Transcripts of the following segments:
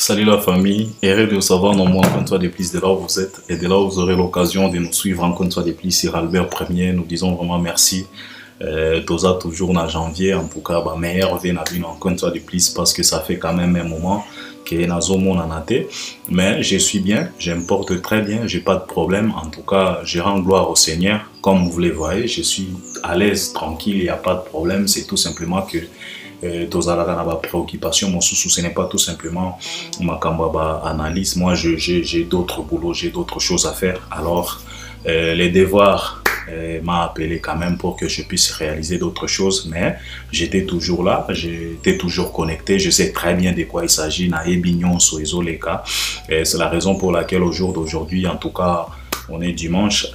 Salut la famille, heureux de vous savoir nombreux en compte de plus de là où vous êtes et de là où vous aurez l'occasion de nous suivre en compte de plus sur Albert Premier. Nous disons vraiment merci. Toza toujours en janvier, en tout cas, meilleur vin en compte de plus parce que ça fait quand même un moment que Nazomo en a été. Mais je suis bien, je me porte très bien, j'ai pas de problème. En tout cas, je rends gloire au Seigneur. Comme vous le voyez, je suis à l'aise, tranquille, il n'y a pas de problème. C'est tout simplement que tozalaka préoccupation mon sous ce n'est pas tout simplement ma analyse. Moi j'ai d'autres boulots, j'ai d'autres choses à faire. Alors les devoirs m'a appelé quand même pour que je puisse réaliser d'autres choses, mais j'étais toujours là, j'étais toujours connecté, je sais très bien de quoi il s'agit. C'est la raison pour laquelle au jour d'aujourd'hui, en tout cas on est dimanche,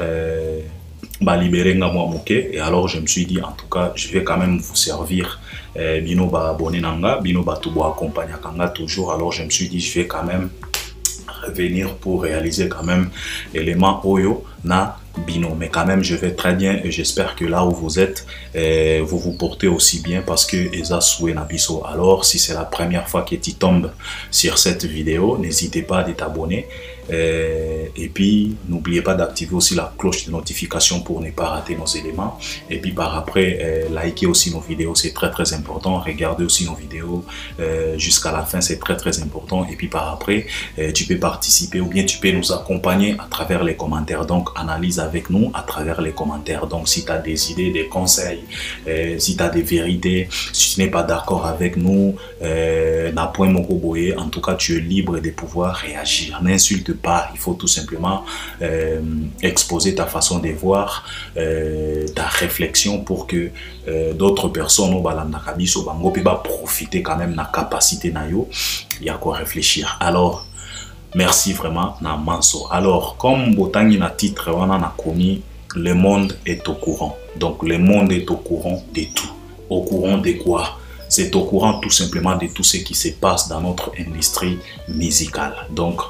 libéré et alors je me suis dit en tout cas je vais quand même vous servir bino ba abonné nanga bino ba tubo accompagner kanga toujours. Alors je me suis dit je vais quand même revenir pour réaliser quand même élément oyo na bino, mais quand même je vais très bien et j'espère que là où vous êtes vous vous portez aussi bien parce que eza soué na biso. Alors si c'est la première fois que tu tombes sur cette vidéo, n'hésitez pas à t'abonner et puis n'oubliez pas d'activer aussi la cloche de notification pour ne pas rater nos éléments. Et puis par après likez aussi nos vidéos, c'est très important. Regardez aussi nos vidéos jusqu'à la fin, c'est très important. Et puis par après tu peux participer ou bien tu peux nous accompagner à travers les commentaires. Donc analyse avec nous à travers les commentaires. Donc si tu as des idées, des conseils, si tu as des vérités, si tu n'es pas d'accord avec nous, n'a point mokoboye, en tout cas tu es libre de pouvoir réagir. N'insulte pas, il faut tout simplement exposer ta façon de voir, ta réflexion pour que d'autres personnes profiter quand même de la capacité na yo, il y a quoi réfléchir. Alors merci vraiment na manso. Alors comme botangi na titre on a commis, le monde est au courant. Donc le monde est au courant de tout. Au courant de quoi? C'est au courant tout simplement de tout ce qui se passe dans notre industrie musicale. Donc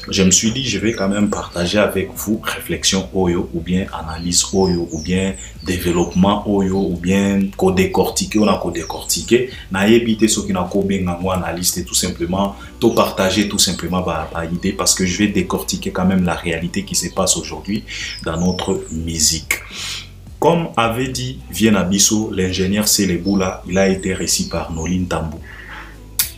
je me suis dit je vais quand même partager avec vous réflexion oyo ou bien analyse oyo ou bien développement oyo ou bien décortiquer, on a décortiquer na éviter ce qui n'a pas bien analyse, tout simplement tout partager tout simplement par idée parce que je vais décortiquer quand même la réalité qui se passe aujourd'hui dans notre musique. Comme avait dit Vienne Abisso, l'ingénieur Seleboula, il a été récit par Nolin Tambou.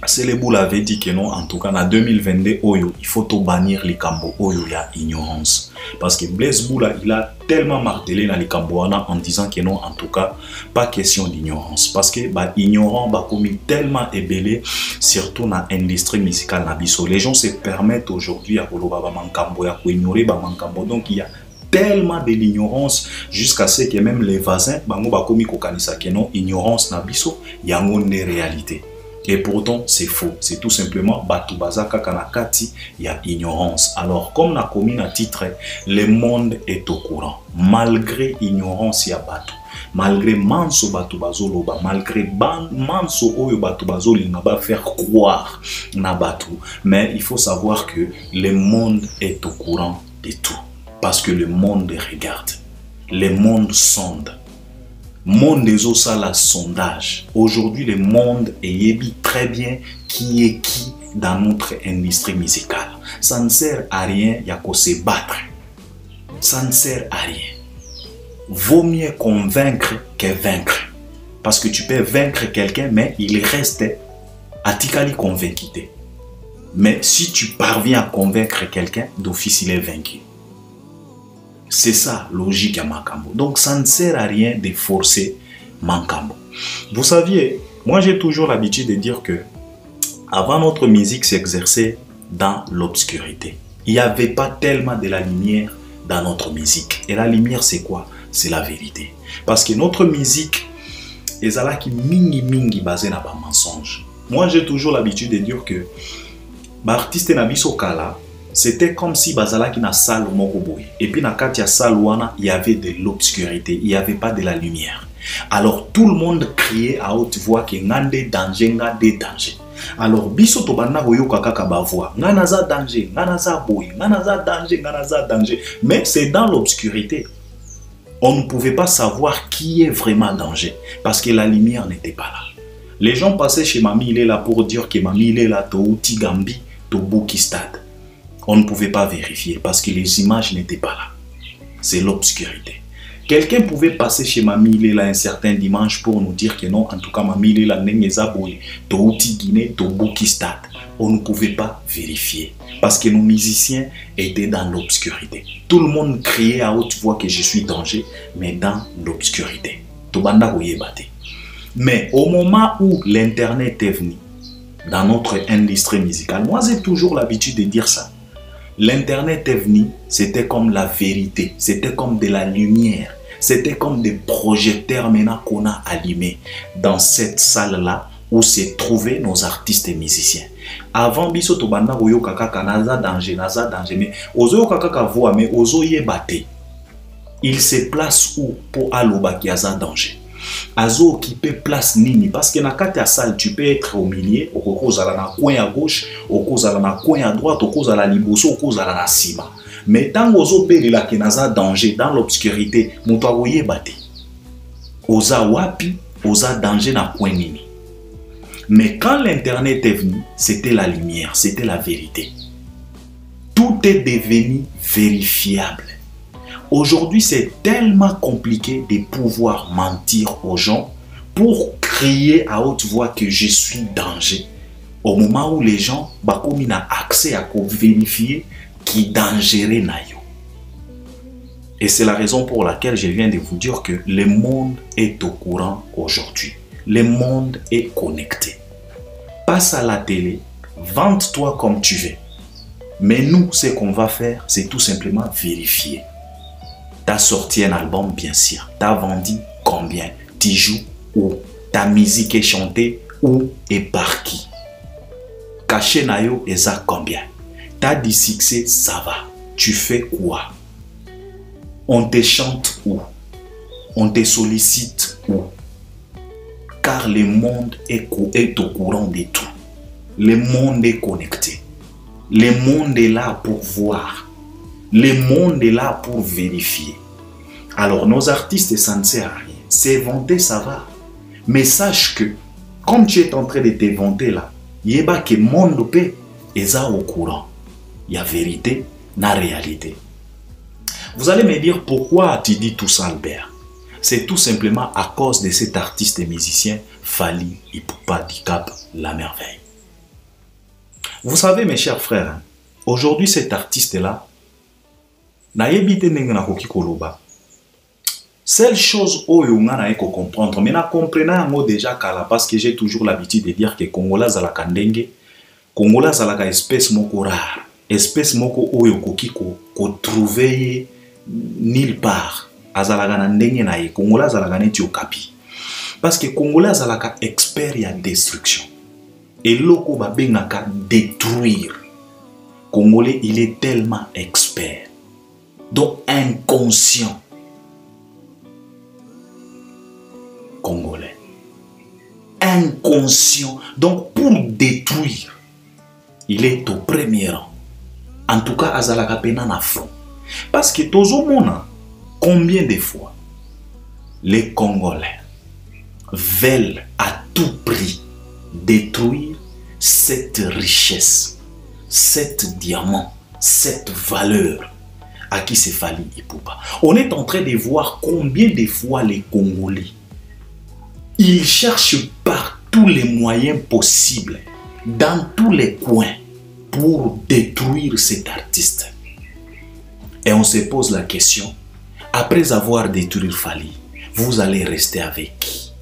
Seleboula avait dit que non, en tout cas, en 2022, Oyo, il faut tout bannir les Kambo. Oyo, il y a ignorance. Parce que Blaise Boula, il a tellement martelé dans les Kamboana en disant que non, en tout cas, pas question d'ignorance. Parce que ignorant, comme tellement ébélé, surtout dans l'industrie musicale Nabisso. Les gens se permettent aujourd'hui à ignorer Mankambo. Donc, il y a tellement de l'ignorance jusqu'à ce que même les voisins ignorance na biso yango ne réalité. Et pourtant c'est faux, c'est tout simplement batubazaka kanakati ya ignorance. Alors comme na commis na titre, le monde est au courant malgré ignorance ya batu, malgré manso batubazo loba, malgré manso oyo batubazo linga ba faire croire na batu, mais il faut savoir que le monde est au courant de tout. Parce que le monde regarde, le monde sonde. Le monde des os à la sondage. Aujourd'hui, le monde est très bien qui est qui dans notre industrie musicale. Ça ne sert à rien, il y a qu'à se battre. Ça ne sert à rien. Vaut mieux convaincre que vaincre. Parce que tu peux vaincre quelqu'un, mais il reste atikali convaincu. Mais si tu parviens à convaincre quelqu'un, d'office il est vaincu. C'est ça, logique à Mankambo. Donc, ça ne sert à rien de forcer Mankambo. Vous saviez, moi j'ai toujours l'habitude de dire que avant notre musique s'exerçait dans l'obscurité. Il n'y avait pas tellement de la lumière dans notre musique. Et la lumière, c'est quoi? C'est la vérité. Parce que notre musique, est là qui mingi basée dans le mensonge. Moi j'ai toujours l'habitude de dire que l'artiste Nabiso Kala, c'était comme si Bazala qui n'a salle mokoboy. Et puis dans Katia Salouana, il y avait de l'obscurité, il n'y avait pas de la lumière. Alors tout le monde criait à haute voix que ngande danger, ngande danger. Alors biso to banda koyoka kaka ba voix, nganaza danger, nganaza boy, nganaza danger, nganaza danger. Mais c'est dans l'obscurité. On ne pouvait pas savoir qui est vraiment danger parce que la lumière n'était pas là. Les gens passaient chez Mamie, il est là pour dire que Mamie il est là, Touti Gambi. Tobuki Stade. On ne pouvait pas vérifier parce que les images n'étaient pas là. C'est l'obscurité. Quelqu'un pouvait passer chez Mami Lela un certain dimanche pour nous dire que non, en tout cas, Mami Lela n'est pas Touti Guinée, Tobuki Stade. On ne pouvait pas vérifier parce que nos musiciens étaient dans l'obscurité. Tout le monde criait à haute voix que je suis danger, mais dans l'obscurité. Mais au moment où l'Internet est venu dans notre industrie musicale, moi j'ai toujours l'habitude de dire ça. L'Internet est venu, c'était comme la vérité, c'était comme de la lumière, c'était comme des projecteurs maintenant qu'on a allumés dans cette salle-là où se trouvaient nos artistes et musiciens. Avant, biso to banda oyo kaka naza danger, mais ozo kaka voix, mais ozo yebate. Il se place où pour aloba qui a danger. Azo occupé place nini parce que na kati ya salle tu peux être au milieu, au cause na coin à gauche, au cause na coin à droite, au cause la liboso, au cause na sima. Mais tant ozo belela ki naza danger dans l'obscurité, muto agoye bate. Oza wapi, oza danger na coin nini. Mais quand l'Internet est venu, c'était la lumière, c'était la vérité. Tout est devenu vérifiable. Aujourd'hui, c'est tellement compliqué de pouvoir mentir aux gens pour crier à haute voix que je suis danger. Au moment où les gens ont accès à vérifier qui dangereux nayo. Et c'est la raison pour laquelle je viens de vous dire que le monde est au courant aujourd'hui. Le monde est connecté. Passe à la télé, vante-toi comme tu veux. Mais nous, ce qu'on va faire, c'est tout simplement vérifier. Tu as sorti un album, bien sûr. Tu as vendu combien? Tu joues où? Ta musique est chantée où et par qui? Caché nayo et ça combien? Tu as du succès, ça va. Tu fais quoi? On te chante où? On te sollicite où? Car le monde est au courant de tout. Le monde est connecté. Le monde est là pour voir. Le monde est là pour vérifier. Alors nos artistes, ça ne sert à rien. C'est vanter, ça va. Mais sache que, comme tu es en train de te vanter là, il y a que le monde est au courant. Il y a vérité, la réalité. Vous allez me dire pourquoi tu dis tout ça, Albert? C'est tout simplement à cause de cet artiste et musicien Fally Ipupa Dicap La Merveille. Vous savez mes chers frères, aujourd'hui cet artiste-là, seule chose où on a comprendre, mais na comprenant déjà parce que j'ai toujours l'habitude de dire que Congolais à la kandenge, Congolais à la espèce moko rare, espèce moko oyo kokiko ko trouver nulle part. Azalaga na ndenge na ye Congolais azalaga neti okapi parce que Congolais azalaka expert ya destruction et loko ba bengaka détruire. Congolais il est tellement expert donc inconscient. Congolais inconscient donc pour détruire il est au premier rang. En tout cas azalaka pena na front parce que tozo mona combien de fois les Congolais veulent à tout prix détruire cette richesse, cette diamant, cette valeur à qui c'est Fally Ipupa. On est en train de voir combien de fois les Congolais ils cherchent par tous les moyens possibles, dans tous les coins, pour détruire cet artiste. Et on se pose la question, après avoir détruit Fally, vous allez rester avec qui?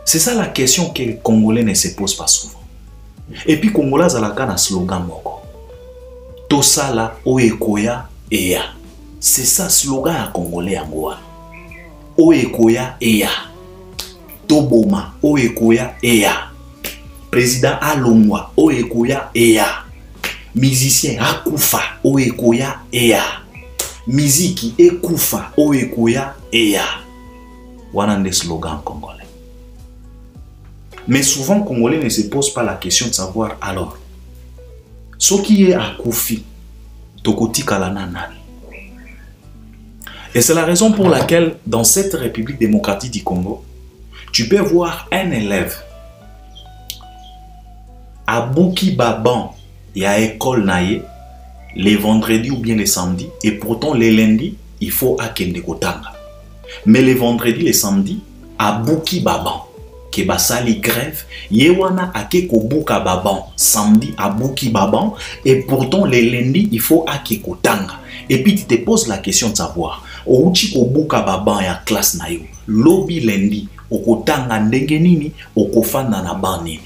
C'est ça la question que les Congolais ne se posent pas souvent. Et puis, Congolais a un slogan moko. Tosala oekoya eya. C'est ça slogan à Congolais angoa. Oekoya eya. Toboma oekoya eya. Président Alongwa oekoya eya. Musicien akufa oekoya eya. Miziki ekufa oekoya eya. Wana nde slogan congolais. Mais souvent Congolais ne se pose pas la question de savoir alors ce qui est akufi tokoti kalana nani. Et c'est la raison pour laquelle dans cette République démocratique du Congo, tu peux voir un élève Abouki Baban, il y a école naïe, les vendredis ou bien les samedis, et pourtant les lundis, il faut akende kotanga. Mais les vendredis, les samedis, Abouki Baban, ke basali grève, yewana ake kobuka Baban, samedi Abouki Baban, et pourtant les lundis, il faut ake kotanga. Et puis tu te poses la question de savoir, ouchi kobuka Baban ya classe naïo, lobby lundi, okotanga ndenge nini, okofanda na ban nini.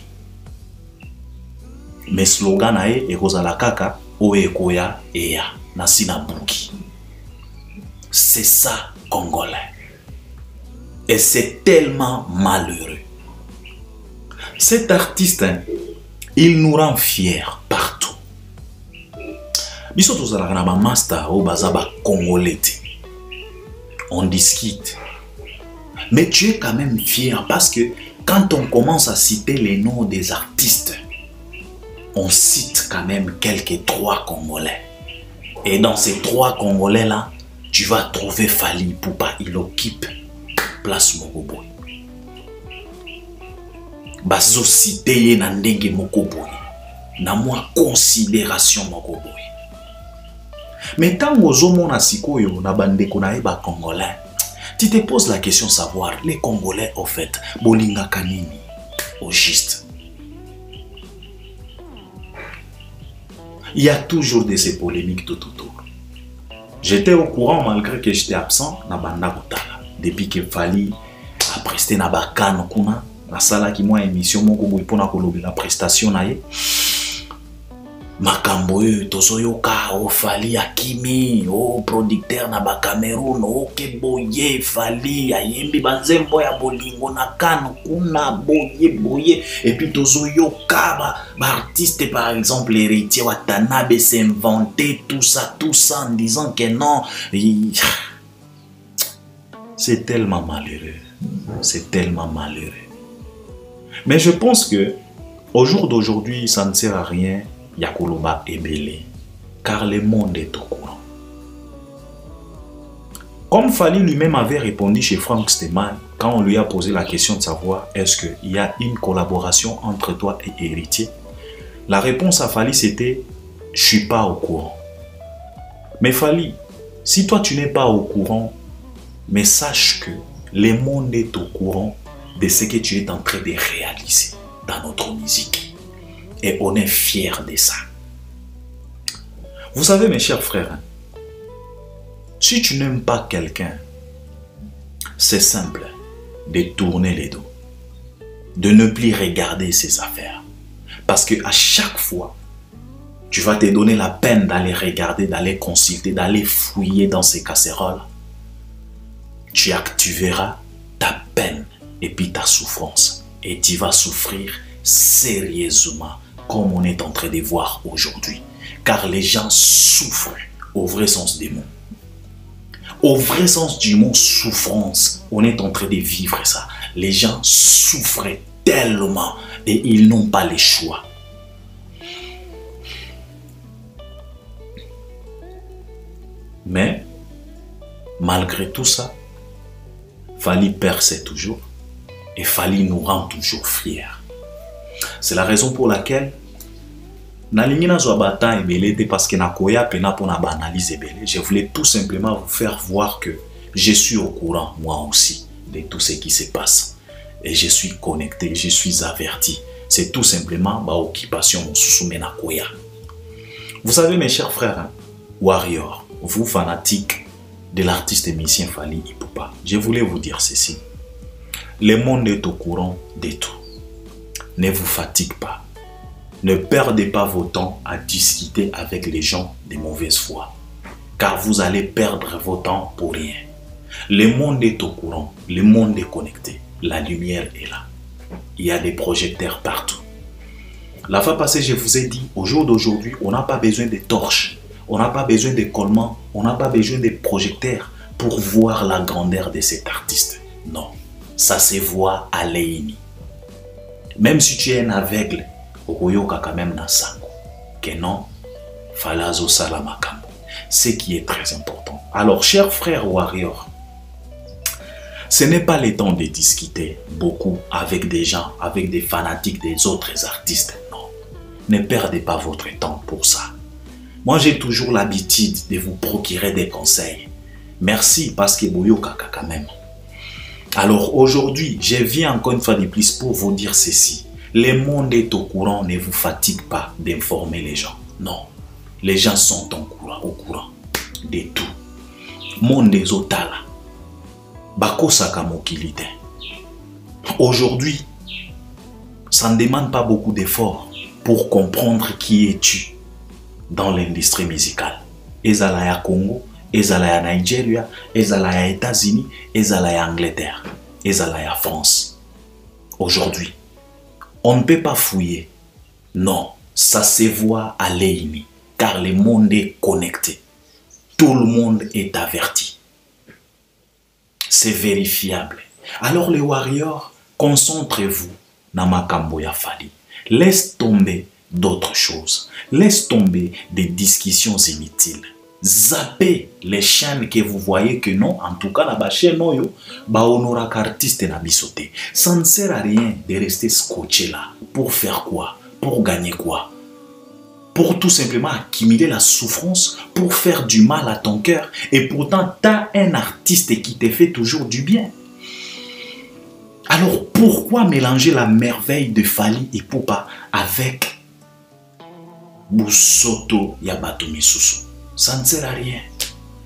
Mais slogan nae ekozala kaka oekoya eya nasina buki. C'est ça congolais. Et c'est tellement malheureux. Cet artiste, hein, il nous rend fiers partout. Biso tozala na ba master o bazaba congolais. On discute. Mais tu es quand même fier parce que quand on commence à citer les noms des artistes, on cite quand même quelques 3 Congolais. Et dans ces 3 Congolais-là, tu vas trouver Fally Ipupa. Il occupe place Mokoboy. Bazo cité na ndenge Mokoboy. Na moi considération Mokoboy. Mais tant que na sikoyo na bandeko na eba Congolais, tu te poses la question de savoir les Congolais au fait bolinga kanini au juste. Il y a toujours de ces polémiques tout autour. J'étais au courant malgré que j'étais absent na banda kotala. Depuis que Fally a presté na bakano kuna na sala ki moi émission moko boy pona kolobi la prestation na ye. Makambo tozoyoka o Fally akimi o producteur na ba Cameroun o keboye Fally ayembi banzembo ya bolingo na kano kuna boye et puis tozoyoka ba artiste par exemple Héritier Watanabe s'inventer tout ça en disant que non. C'est tellement malheureux. C'est tellement malheureux. Mais je pense que au jour d'aujourd'hui, ça ne sert à rien. Yakoloba Ebele, car le monde est au courant. Comme Fally lui-même avait répondu chez Frank Steeman, quand on lui a posé la question de savoir est-ce qu'il y a une collaboration entre toi et Héritier, la réponse à Fally c'était « je ne suis pas au courant ». Mais Fally, si toi tu n'es pas au courant, mais sache que le monde est au courant de ce que tu es en train de réaliser dans notre musique. Et on est fiers de ça. Vous savez mes chers frères, si tu n'aimes pas quelqu'un, c'est simple de tourner les dos, de ne plus regarder ses affaires. Parce qu'à chaque fois, tu vas te donner la peine d'aller regarder, d'aller consulter, d'aller fouiller dans ces casseroles. Tu verras ta peine et puis ta souffrance. Et tu vas souffrir sérieusement comme on est en train de voir aujourd'hui. Car les gens souffrent au vrai sens des mots. Au vrai sens du mot souffrance, on est en train de vivre ça. Les gens souffrent tellement et ils n'ont pas le choix. Mais, malgré tout ça, Fally perce toujours et Fally nous rend toujours fiers. C'est la raison pour laquelle parce que je voulais tout simplement vous faire voir que je suis au courant, moi aussi, de tout ce qui se passe. Et je suis connecté, je suis averti. C'est tout simplement ma occupation. Vous savez, mes chers frères, hein, Warrior, vous fanatiques de l'artiste et musicien Fally Ipupa, je voulais vous dire ceci. Le monde est au courant de tout. Ne vous fatigue pas. Ne perdez pas vos temps à discuter avec les gens de mauvaise foi. Car vous allez perdre vos temps pour rien. Le monde est au courant. Le monde est connecté. La lumière est là. Il y a des projecteurs partout. La fois passée, je vous ai dit, au jour d'aujourd'hui, on n'a pas besoin de torches. On n'a pas besoin de collements. On n'a pas besoin de projecteurs pour voir la grandeur de cet artiste. Non. Ça se voit à l'œil. Même si tu es un aveugle, okoyoka quand même na sango. Que non, falazo salamakambo. Ce qui est très important. Alors, chers frères Warrior, ce n'est pas le temps de discuter beaucoup avec des gens, avec des fanatiques des autres artistes. Non. Ne perdez pas votre temps pour ça. Moi, j'ai toujours l'habitude de vous procurer des conseils. Merci parce que Boyo Kaka quand même. Alors aujourd'hui, je viens encore une fois de plus pour vous dire ceci. Le monde est au courant, ne vous fatigue pas d'informer les gens. Non, les gens sont au courant de tout. Monde des otala. Bako saka mokilite. Aujourd'hui, ça ne demande pas beaucoup d'efforts pour comprendre qui es-tu dans l'industrie musicale. Ezalaya Congo, ezalaya Nigeria, ezalaya États-Unis, ezalaya Angleterre, ezalaya France. Aujourd'hui, on ne peut pas fouiller. Non, ça se voit à l'œil, car le monde est connecté. Tout le monde est averti. C'est vérifiable. Alors les warriors, concentrez-vous dans Makambo ya Fally. Laisse tomber d'autres choses. Laisse tomber des discussions inutiles. Zappez les chaînes que vous voyez que non, en tout cas la chaîne noyo, ba honora qu'artiste na bisoté. Ça ne sert à rien de rester scotché là. Pour faire quoi? Pour gagner quoi? Pour tout simplement accumuler la souffrance, pour faire du mal à ton cœur. Et pourtant, tu as un artiste qui te fait toujours du bien. Alors pourquoi mélanger la merveille de Fally et Poupa avec Busoto Yabato Misusu? Ça ne sert à rien.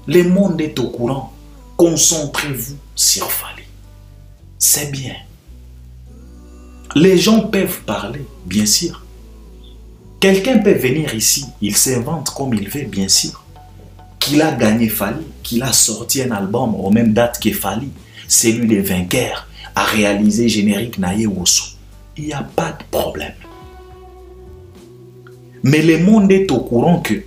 Le monde est au courant. Concentrez-vous sur Fally. C'est bien. Les gens peuvent parler, bien sûr. Quelqu'un peut venir ici, il s'invente comme il veut, bien sûr. Qu'il a gagné Fally, qu'il a sorti un album aux mêmes dates que Fally. C'est lui le vainqueur, a réalisé générique Naye Wosu. Il n'y a pas de problème. Mais le monde est au courant que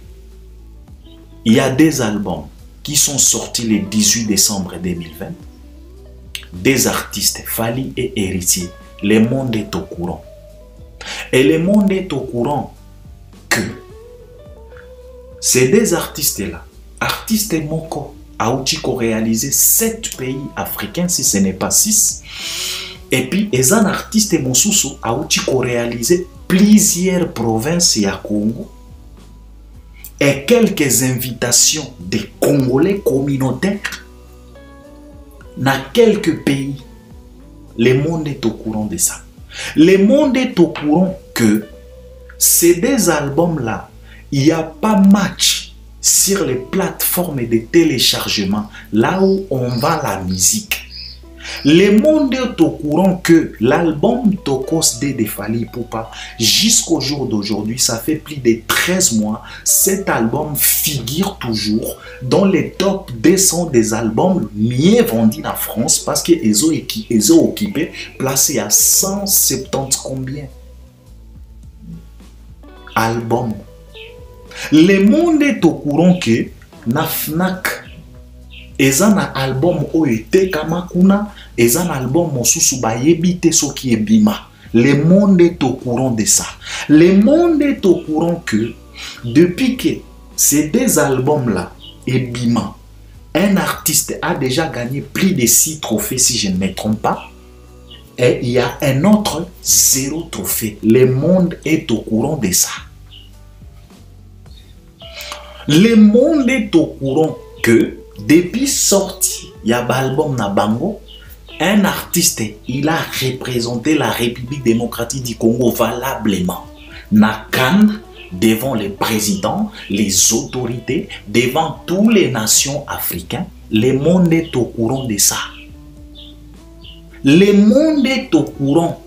il y a des albums qui sont sortis le 18 décembre 2020. Des artistes, Fally et Héritier. Le monde est au courant. Et le monde est au courant que ces deux artistes-là, artistes Moko, Aouchiko réalisé 7 pays africains, si ce n'est pas 6. Et puis, les artistes Mosusu, Aouchiko réalisé plusieurs provinces à Congo. Et quelques invitations des Congolais communautaires dans quelques pays. Le monde est au courant de ça. Le monde est au courant que ces deux albums-là, il n'y a pas match sur les plateformes de téléchargement, là où on vend la musique. Le monde est au courant que l'album Tokos de Fally Poupa, jusqu'au jour d'aujourd'hui, ça fait plus de 13 mois, cet album figure toujours dans les top 200 des albums mieux vendus en France parce qu'ils ont occupé, placé à 170 combien albums. Le monde est au courant que Nafnak ezana album oete kamakuna ezana album mosusu bayebite soki ebima. Le monde est au courant de ça. Le monde est au courant que depuis que ces deux albums là ebima, un artiste a déjà gagné plus de 6 trophées si je ne me trompe pas. Et il y a un autre 0 trophée. Le monde est au courant de ça. Le monde est au courant que depuis sorti, il y a l'album Nabango, un artiste, il a représenté la République démocratique du Congo valablement. Na Cannes, devant les présidents, les autorités, devant toutes les nations africaines, le monde est au courant de ça. Le monde est au courant.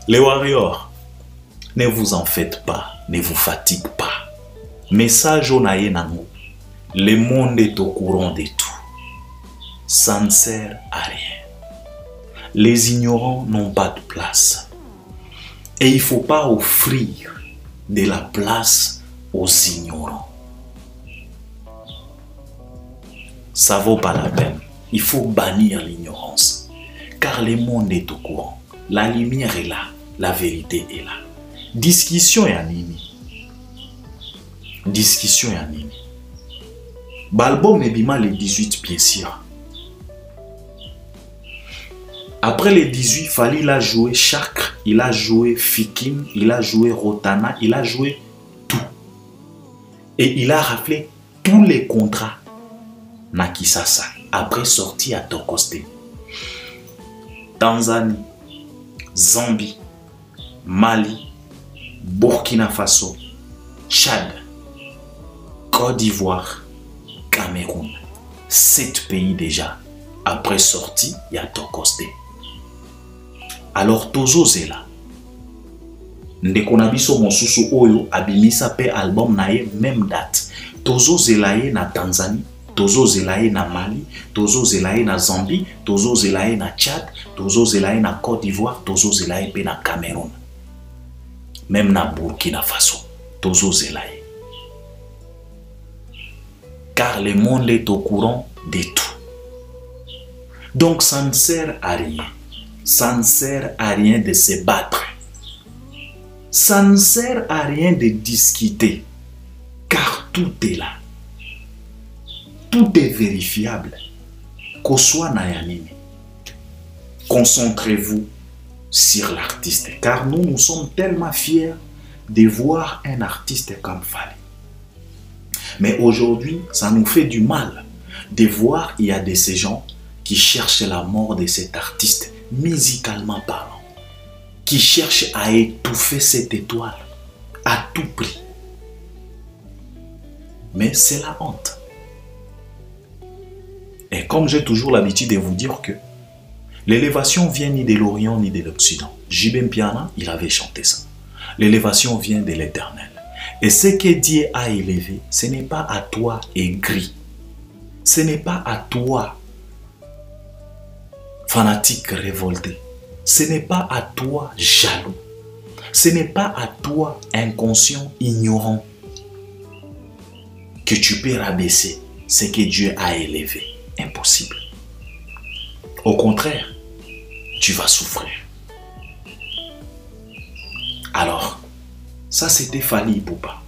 Les warriors, ne vous en faites pas, ne vous fatigue pas. Message au Nayenango, le monde est au courant de tout. Ça ne sert à rien. Les ignorants n'ont pas de place. Et il ne faut pas offrir de la place aux ignorants. Ça ne vaut pas la peine. Il faut bannir l'ignorance. Car le monde est au courant. La lumière est là. La vérité est là. Discussion et animi. Discussion et animi. L'album est bima le 18 bien sûr. Après les 18, Fally, il a joué Chakre, il a joué Fikim, il a joué Rotana, il a joué tout. Et il a raflé tous les contrats na Kisasa. Après sorti à Tokoste. Tanzanie, Zambie, Mali, Burkina Faso, Tchad, Côte d'Ivoire, Cameroun. 7 pays déjà. Après sorti, il y a Tokoste. Alors Tozo Zela. Ndeko na biso mosusu oyo abimisa pe album na ye même date. Tozo Zela ye na Tanzanie, Tozo Zela ye na Mali, Tozo Zela ye na Zambie, Tozo Zela ye na Tchad, Tozo Zela ye na Côte d'Ivoire, Tozo Zela ye pe na Cameroun. Même na Burkina Faso, Tozo Zela ye. Car le monde est au courant de tout. Donc ça ne sert à rien. Ça ne sert à rien de se battre. Ça ne sert à rien de discuter. Car tout est là. Tout est vérifiable. Qu'on soit Nayanini. Concentrez-vous sur l'artiste. Car nous sommes tellement fiers de voir un artiste comme Fally. Mais aujourd'hui, ça nous fait du mal de voir qu'il y a de ces gens qui cherchent la mort de cet artiste, musicalement parlant, qui cherchent à étouffer cette étoile à tout prix. Mais c'est la honte. Et comme j'ai toujours l'habitude de vous dire que l'élévation vient ni de l'Orient ni de l'Occident. J.B. Mpiana, il avait chanté ça. L'élévation vient de l'Éternel. Et ce que Dieu a élevé, ce n'est pas à toi aigri. Ce n'est pas à toi fanatique révolté. Ce n'est pas à toi jaloux. Ce n'est pas à toi inconscient, ignorant, que tu peux rabaisser ce que Dieu a élevé. Impossible. Au contraire, tu vas souffrir. Alors, ça c'était Fally Ipupa.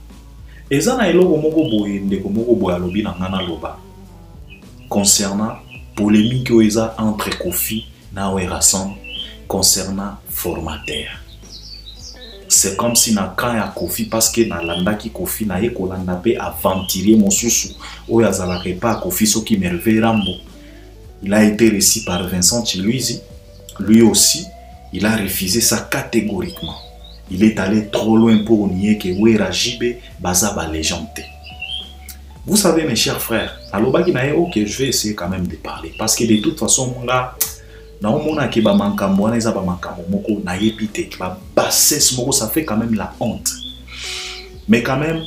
Et ça na eloko moko boye ndeko moko boye alobi na ngana loba. Concernant polémique oeza entre Kofi na Werrason concernant formateur. C'est comme si na quand ya Kofi parce que na landa ki Kofi na ye kolanda pe aventurier mosusu oya zalaka pa Kofi soki Merveille Rambo. Il a été reçu par Vincent Chiluizi. Lui aussi, il a refusé ça catégoriquement. Il est allé trop loin pour nier que Wera Jibé Bazaba légende. Vous savez mes chers frères, ok, je vais essayer quand même de parler. Parce que de toute façon, là, ça fait quand même la honte. Mais quand même,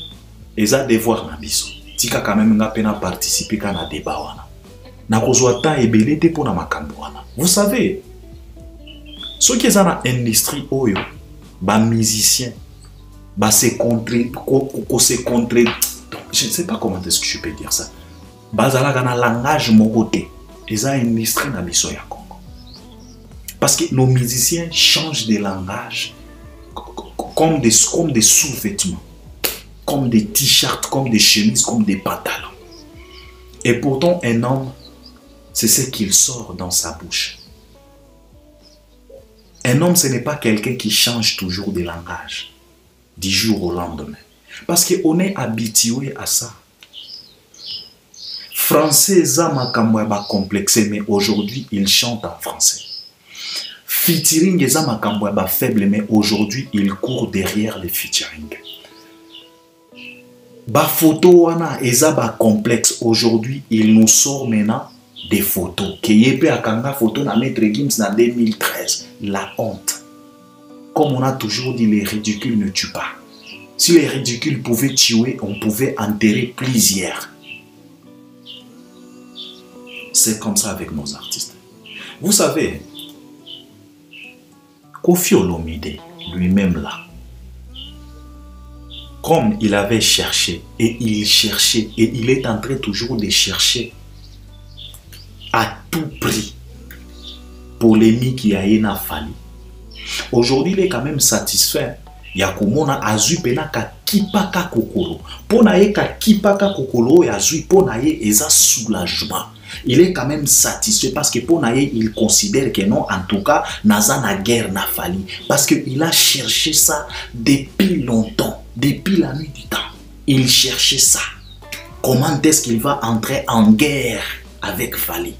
ils ont devoir na biso. Tika quand même nga pena participer à un débat wana. Na kozwa temps ebele te pona makambo wana. Vous savez, ceux qui sont dans l'industrie oyo, ba musicien, ba se contrer, je ne sais pas comment est-ce que je peux dire ça. Bazala gana langage mokote, ils ont une industrie na biso ya Congo. Parce que nos musiciens changent de langage comme des sous-vêtements, comme des t-shirts, comme des chemises, comme des pantalons. Et pourtant, un homme, c'est ce qu'il sort dans sa bouche. Un homme, ce n'est pas quelqu'un qui change toujours de langage, du jour au lendemain. Parce qu'on est habitué à ça. Français, Zamakamwa ba complexé, mais aujourd'hui, il chante en français. Featuring, Zamakamwa ba faible, mais aujourd'hui, il court derrière les featuring. Ba photo wana eza ba complexe, aujourd'hui, il nous sort maintenant des photos. Keyepe akanga photo na Maître Gims na 2013. La honte. Comme on a toujours dit, les ridicules ne tuent pas. Si les ridicules pouvaient tuer, on pouvait enterrer plusieurs. C'est comme ça avec nos artistes. Vous savez, Koffi Olomide, lui-même là, comme il avait cherché, et il cherchait, et il est en train toujours de chercher à tout prix polémique qui a na Fally. Aujourd'hui, il est quand même satisfait. Yakumona azui pena ka kipaka kokolo. Pona ye ka kipaka kokolo yazui pona ye eza soulagement. il est quand même satisfait parce que pour Naye, il considère que non, en tout cas, Naza na guerre n'a fallu. Parce qu'il a cherché ça depuis longtemps, depuis la nuit du temps. Il cherchait ça. Comment est-ce qu'il va entrer en guerre avec Fali?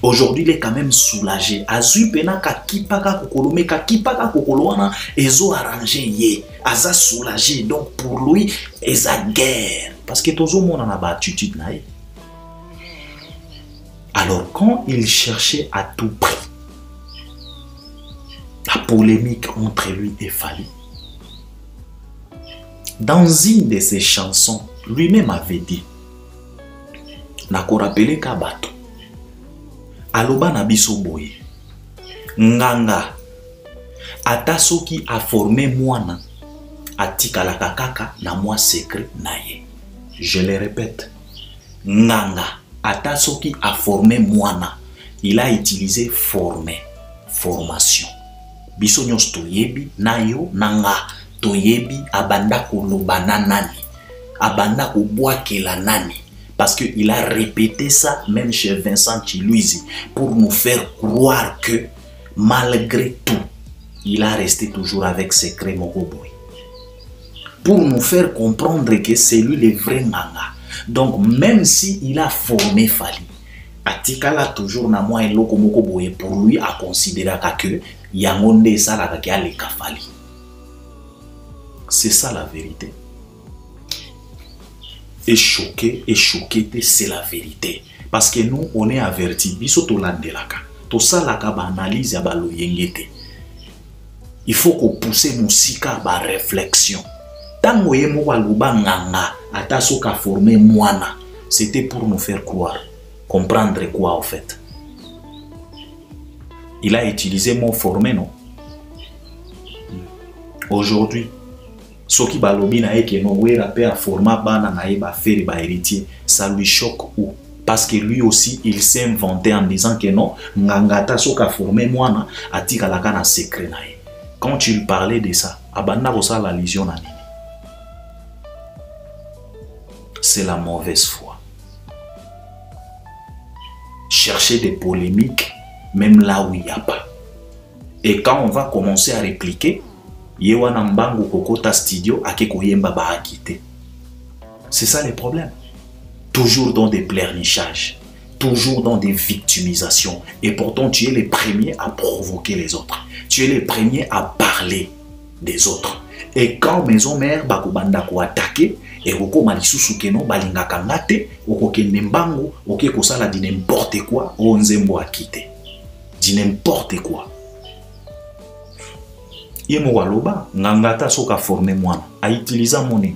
Aujourd'hui, il est quand même soulagé. Azu pena ka kipaka kokolo, mais ka kipaka kokolo wana ezo arrangé ye. Aza soulagé. Donc pour lui, eza guerre. Parce que tout le monde en a battu tout naïe. Alors quand il cherchait à tout prix la polémique entre lui et Fali, dans une de ses chansons, lui-même avait dit, nako rappelé Kabato, aloba na biso boye, nganga, ata soki a formé mwana, atikala kaka na moi secret naye. Je le répète, nganga, ata soki a formé mwana, il a utilisé former, formation. Biso nyos toyebi nayo nanga toyebi abanda koloba na nani, abanda kobwakela nani. Parce qu'il a répété ça même chez Vincent Chiluizi pour nous faire croire que malgré tout, il a resté toujours avec secret Mokoboy. Pour nous faire comprendre que c'est lui le vrai Nganga. Donc même si il a formé Fali, Atikala toujours na moi eloko Mokoboy pour lui a considéré que Yangonde Salaka ki aleka Fali. C'est ça la vérité. Et choqué, c'est la vérité. Parce que nous, on est avertis. Biso to landelaka. To salaka ba analyse ya ba loyengete. Il faut qu'on pousse musika ba réflexion. Tango yemo wa luba nganga, ata soka formé mwana, c'était pour nous faire croire. Comprendre quoi en fait? Il a utilisé mon formé, non? Aujourd'hui, ce qui balobi na eke no we rapé a format bana na eba faire ba héritier, ça lui choque ou parce que lui aussi il s'est inventé en disant que non ngangata soka formé mwana atika la kana secret na ye. Quand il parlait de ça, abanda bosa la lision na nini. C'est la mauvaise foi. Chercher des polémiques même là où il n'y a pas. Et quand on va commencer à répliquer, Yewana Mbangu Kokota Studio ake koyemba ba akite. C'est ça le problème. Toujours dans des pleurnichages, toujours dans des victimisations. Et pourtant, tu es le premier à provoquer les autres. Tu es le premier à parler des autres. Et quand maison mère bakobanda ko attaquer et roko malisusu keno balinga kangate oko kende mbangu oke kosala di n'importe quoi onzembo akite. Di n'importe quoi. Yemo waloba, ngangata soka formé mwana, a utilisé mon nez.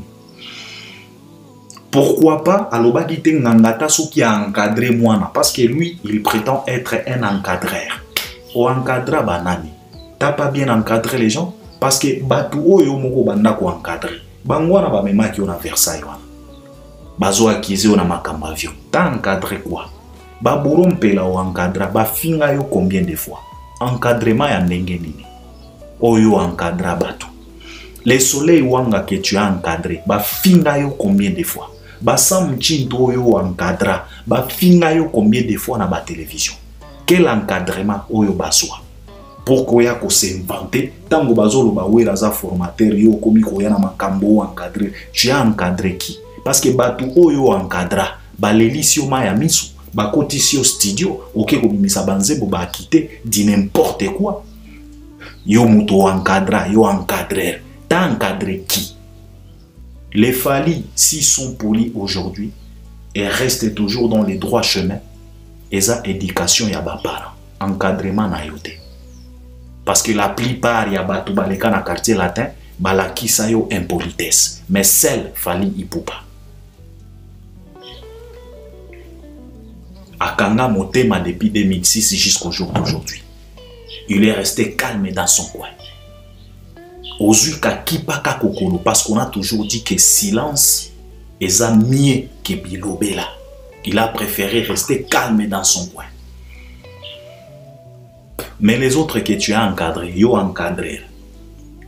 Pourquoi pas, aloba dite ngangata soki a encadré mwana, parce que lui, il prétend être un encadreur. O encadra banani. T'as pas bien encadré les gens, parce que batu oyo moko banda ko encadré. Bangwana ba mema ki ona Versailles wana. Bazo akize ona makamba avion. T'as encadré quoi? Ba borompela o encadra, ba finga yo combien de fois? Encadrement ya ndenge nini? Oyo encadra bato. Les soleils wanga que tu as encadré, ba finga yo combien de fois? Ba sam chinto oyo encadra, ba finga yo combien de fois na ba télévision? Quel encadrement oyo baswa? Pourquoi ya ko s'inventer tango bazolo ba wera za formateur yo komi ko ya na makambo encadré? Tu as encadré qui? Parce que bato oyo encadra, ba lelisio ma ya misu, ba kotisio studio, oké ko bimisa banzebo ba quitter di n'importe quoi. Yo muto encadra, yo encadreur. T'as encadré qui? Les Fali, s'ils sont polis aujourd'hui et restent toujours dans les droits chemins, ils ont éducation ya ba parents, encadrement na yote. Parce que la plupart ya batu baleka na quartier latin, balaki sa yo impolitesse. Mais celle Fali ipupa. Akanga motema depuis 2006 jusqu'au jour d'aujourd'hui. Il est resté calme dans son coin. Ozuka kipaka kokolo, parce qu'on a toujours dit que silence est mieux que bilobela. Il a préféré rester calme dans son coin. Mais les autres que tu as encadrés, yo encadré.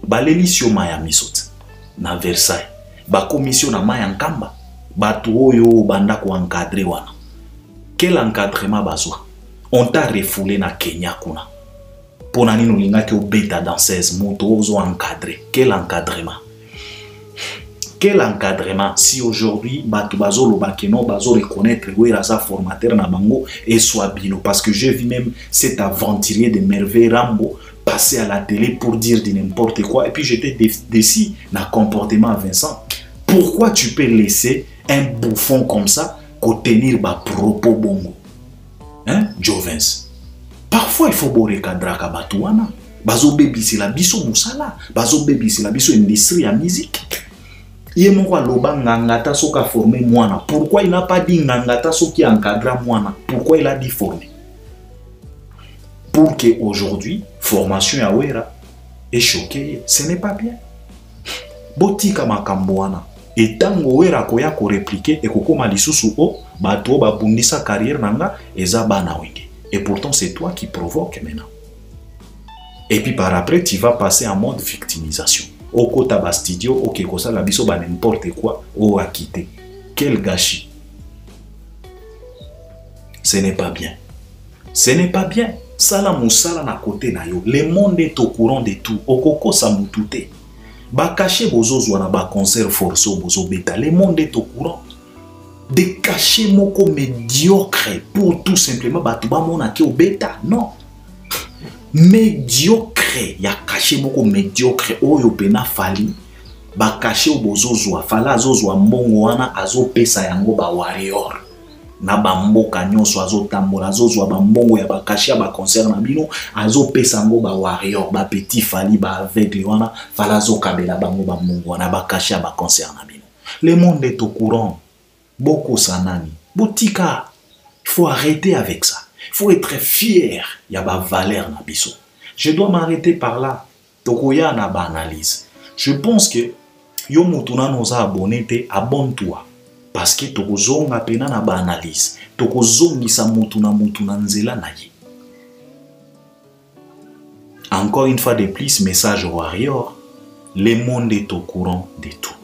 Ba lelisio maya misot na Versailles. Ba commission na maya nkamba. Ba tuo yo banda ko encadré wana. Quel encadrement bazwa? On t'a refoulé na Kenya kuna. Pour nani no linga ke beta danseuse moto ozo encadré. Quel encadrement? Quel encadrement si aujourd'hui batu bazo lo bakeno bazo reconnaître wera sa formateur na bango et soit bino parce que j'ai vu même cet aventurier de merveille Rambo passer à la télé pour dire de n'importe quoi et puis j'étais déçu na comportement Vincent. Pourquoi tu peux laisser un bouffon comme ça tenir ba propos bongo? Hein, Jovens? Parfois il faut recadrer ka batuana. Bazo baby c'est la biso musala, bazo baby c'est la biso industrie à musique. Yé moko loba ngangata soka formé moana. Pourquoi il n'a pas dit ngangata soki encadra moana? Pourquoi il a dit formé? Pour que aujourd'hui formation ya wera est choqué, ce n'est pas bien. Botika makamboana. Et tango wera koya ko répliquer et kokoma lisusu o bato ba bundisa carrière nanga eza bana wenge. Et pourtant c'est toi qui provoque maintenant. Et puis par après tu vas passer en mode victimisation. Au kota bastudio, ok, kosa la biso ba n'importe quoi, au a quitté. Quel gâchis. Ce n'est pas bien. Ce n'est pas bien. Sala musala na côté na yo. Le monde est au courant de tout. Okoko sa mutute. Ba caché bozo zwana ba concert forceau bozo beta. Le monde est au courant. De cacher moko médiocre pour tout simplement batuba mona ke au beta. Non. Médiocre. Ya caché moko médiocre oyo pena fali ba caché obozozwa fala azozwa mbongo wana azopesa yango ba warrior na ba mboka nyonso azotambola azozwa ba mbongo ya ba caché ba concert na bino azopesa yango ba warrior ba petit fali ba aveugle wana fala azokabela bango ba mbongo wana ba caché ba concert na bino. Le monde est au courant. Boko sanani botika, il faut arrêter avec ça. Il faut être fier ya ba valeur na biso. Je dois m'arrêter par là. Tokoya na ba analyse. Je pense que yo mutuna noza abonné te abonne-toi parce que tokozonga pena na ba analyse. Tokozongisa mutuna nzela na ye. Encore une fois de plus, message warrior, le monde est au courant de tout.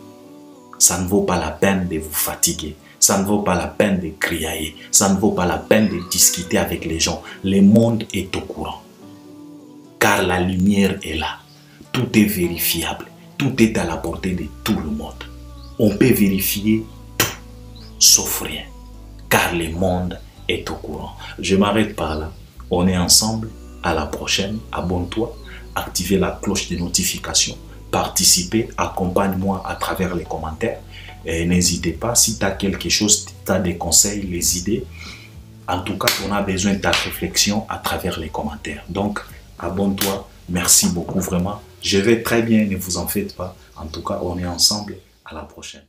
Ça ne vaut pas la peine de vous fatiguer. Ça ne vaut pas la peine de crier. Ça ne vaut pas la peine de discuter avec les gens. Le monde est au courant. Car la lumière est là. Tout est vérifiable. Tout est à la portée de tout le monde. On peut vérifier tout, sauf rien. Car le monde est au courant. Je m'arrête par là. On est ensemble. À la prochaine. Abonne-toi. Activez la cloche de notification. Participez. Accompagne-moi à travers les commentaires. Et n'hésitez pas. Si tu as quelque chose, tu as des conseils, les idées. En tout cas, on a besoin de ta réflexion à travers les commentaires. Donc, abonne-toi, merci beaucoup vraiment. Je vais très bien, ne vous en faites pas. En tout cas, on est ensemble. À la prochaine.